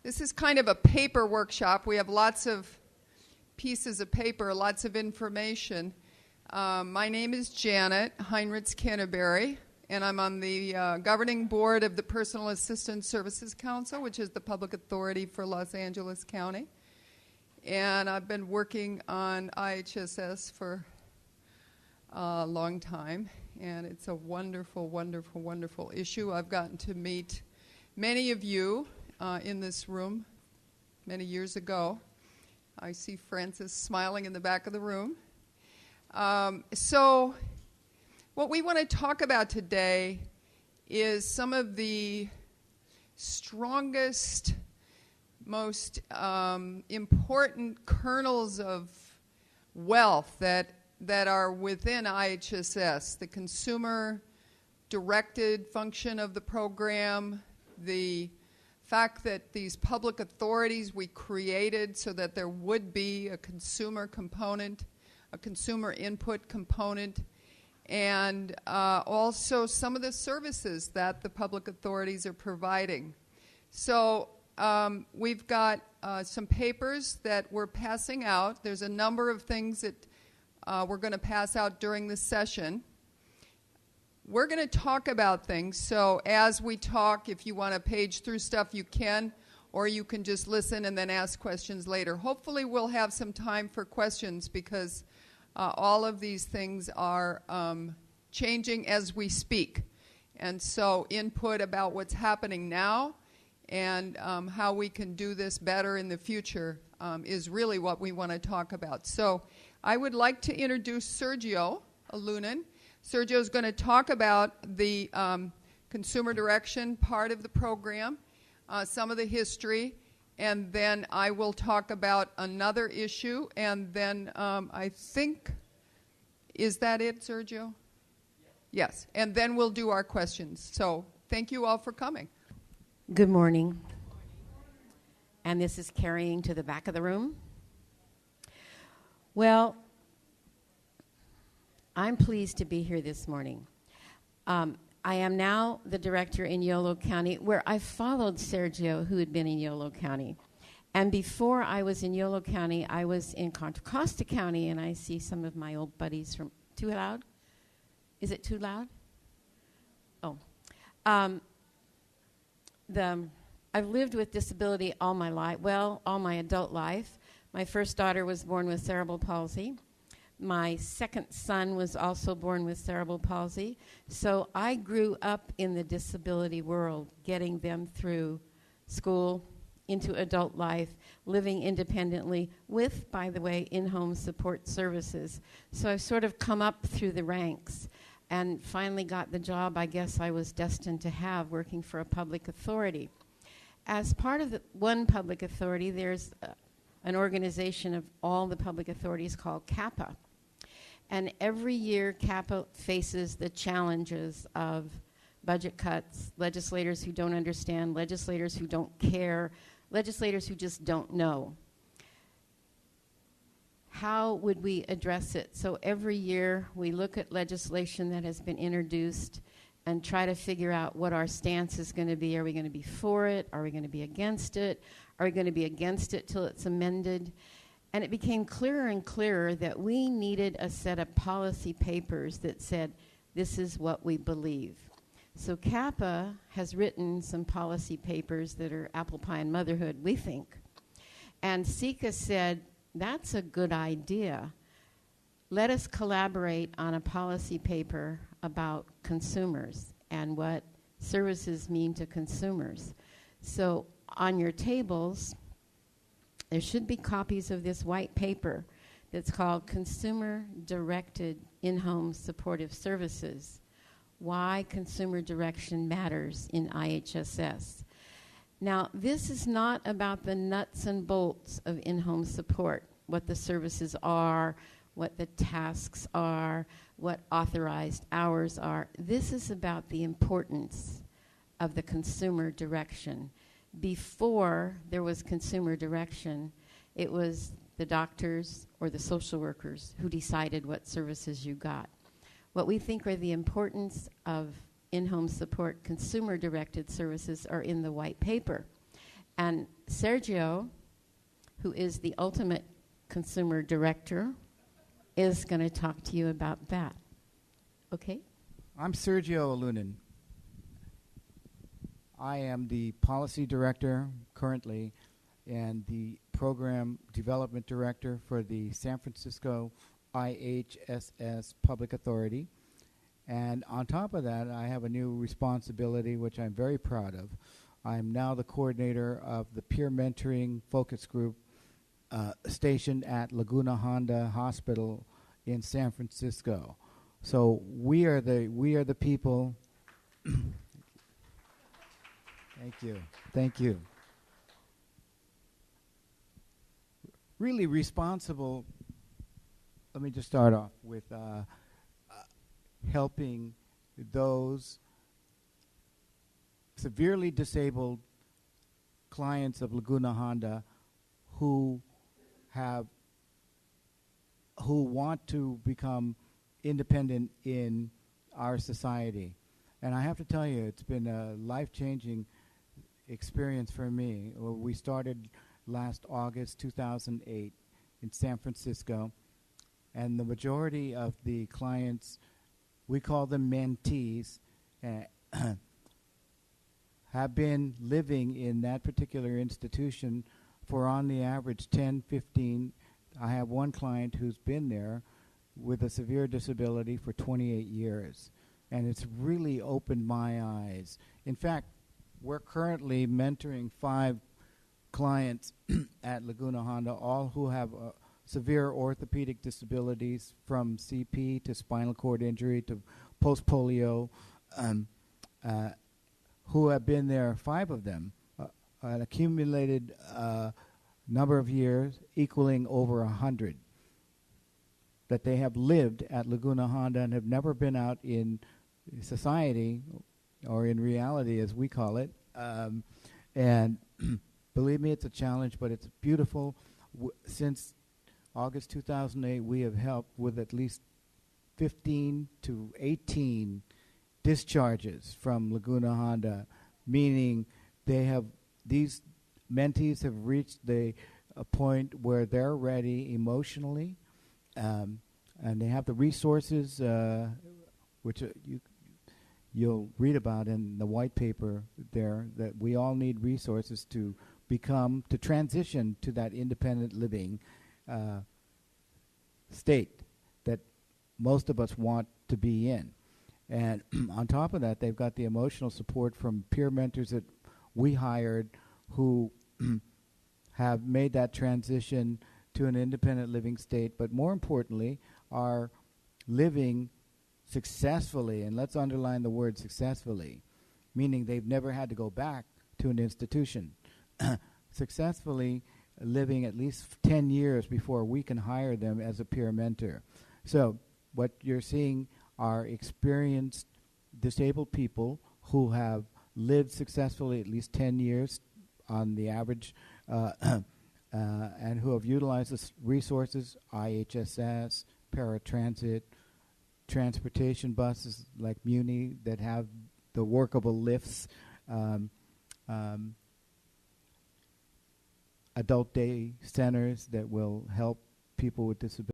This is kind of a paper workshop. We have lots of pieces of paper, lots of information. My name is Janet Heinrichs-Canterbury, and I'm on the governing board of the Personal Assistance Services Council, which is the public authority for Los Angeles County. And I've been working on IHSS for a long time, and it's a wonderful, wonderful, wonderful issue. I've gotten to meet many of you in this room many years ago. I see Francis smiling in the back of the room. So what we want to talk about today is some of the strongest, most important kernels of wealth that are within IHSS, the consumer-directed function of the program, the fact that these public authorities we created so that there would be a consumer component, a consumer input component, and also some of the services that the public authorities are providing. So we've got some papers that we're passing out. There's a number of things that we're going to pass out during this session. We're going to talk about things, so as we talk, if you want to page through stuff, you can, or you can just listen and then ask questions later. Hopefully we'll have some time for questions because all of these things are changing as we speak. And so input about what's happening now and how we can do this better in the future is really what we want to talk about. So I would like to introduce Sergio Alunan. Sergio is going to talk about the consumer direction part of the program, some of the history, and then I will talk about another issue, and then I think, is that it, Sergio? Yes, and then we'll do our questions. So thank you all for coming. Good morning. And this is carrying to the back of the room. Well, I'm pleased to be here this morning. I am now the director in Yolo County, where I followed Sergio, who had been in Yolo County. And before I was in Yolo County, I was in Contra Costa County, and I see some of my old buddies from... Too loud? Is it too loud? Oh. I've lived with disability all my life, well, all my adult life. My first daughter was born with cerebral palsy. My second son was also born with cerebral palsy. So I grew up in the disability world, getting them through school, into adult life, living independently with, by the way, in-home support services. So I've sort of come up through the ranks and finally got the job I guess I was destined to have, working for a public authority. As part of the one public authority, there's an organization of all the public authorities called CAPA. And every year, CAPA faces the challenges of budget cuts, legislators who don't understand, legislators who don't care, legislators who just don't know. How would we address it? So every year, we look at legislation that has been introduced and try to figure out what our stance is going to be. Are we going to be for it? Are we going to be against it? Are we going to be against it till it's amended? And it became clearer and clearer that we needed a set of policy papers that said, this is what we believe. So CAPA has written some policy papers that are apple pie and motherhood, we think. And CICA said, that's a good idea. Let us collaborate on a policy paper about consumers and what services mean to consumers. So on your tables, there should be copies of this white paper that's called Consumer-Directed In-Home Supportive Services, Why Consumer Direction Matters in IHSS. Now, this is not about the nuts and bolts of in-home support, what the services are, what the tasks are, what authorized hours are. This is about the importance of the consumer direction. Before there was consumer direction, it was the doctors or the social workers who decided what services you got. What we think are the importance of in-home support consumer-directed services are in the white paper. And Sergio, who is the ultimate consumer director, is going to talk to you about that. Okay? I'm Sergio Alunin. I am the policy director currently and the program development director for the San Francisco IHSS Public Authority. And on top of that, I have a new responsibility, which I'm very proud of. I'm now the coordinator of the peer mentoring focus group stationed at Laguna Honda Hospital in San Francisco. So we are the people. Thank you. Really responsible. Let me just start off with helping those severely disabled clients of Laguna Honda who want to become independent in our society. And I have to tell you, it's been a life-changing experience for me. We started last August 2008 in San Francisco, and the majority of the clients, we call them mentees, have been living in that particular institution for on the average 10, 15. I have one client who's been there with a severe disability for 28 years. And it's really opened my eyes. In fact, we're currently mentoring 5 clients at Laguna Honda, all who have severe orthopedic disabilities from CP to spinal cord injury to post-polio, who have been there, 5 of them, an accumulated number of years equaling over 100, that they have lived at Laguna Honda and have never been out in society, or in reality as we call it. And believe me, it's a challenge, but it's beautiful. Since August 2008, we have helped with at least 15 to 18 discharges from Laguna Honda, meaning these mentees have reached a point where they're ready emotionally, and they have the resources, which you'll read about in the white paper there, that we all need resources to transition to that independent living state that most of us want to be in. And on top of that, they've got the emotional support from peer mentors that we hired who have made that transition to an independent living state, but more importantly, are living successfully, and let's underline the word successfully, meaning they've never had to go back to an institution. Successfully living at least 10 years before we can hire them as a peer mentor. So what you're seeing are experienced disabled people who have lived successfully at least 10 years on the average, and who have utilized the resources, IHSS, paratransit, transportation buses like Muni that have the workable lifts, adult day centers that will help people with disabilities.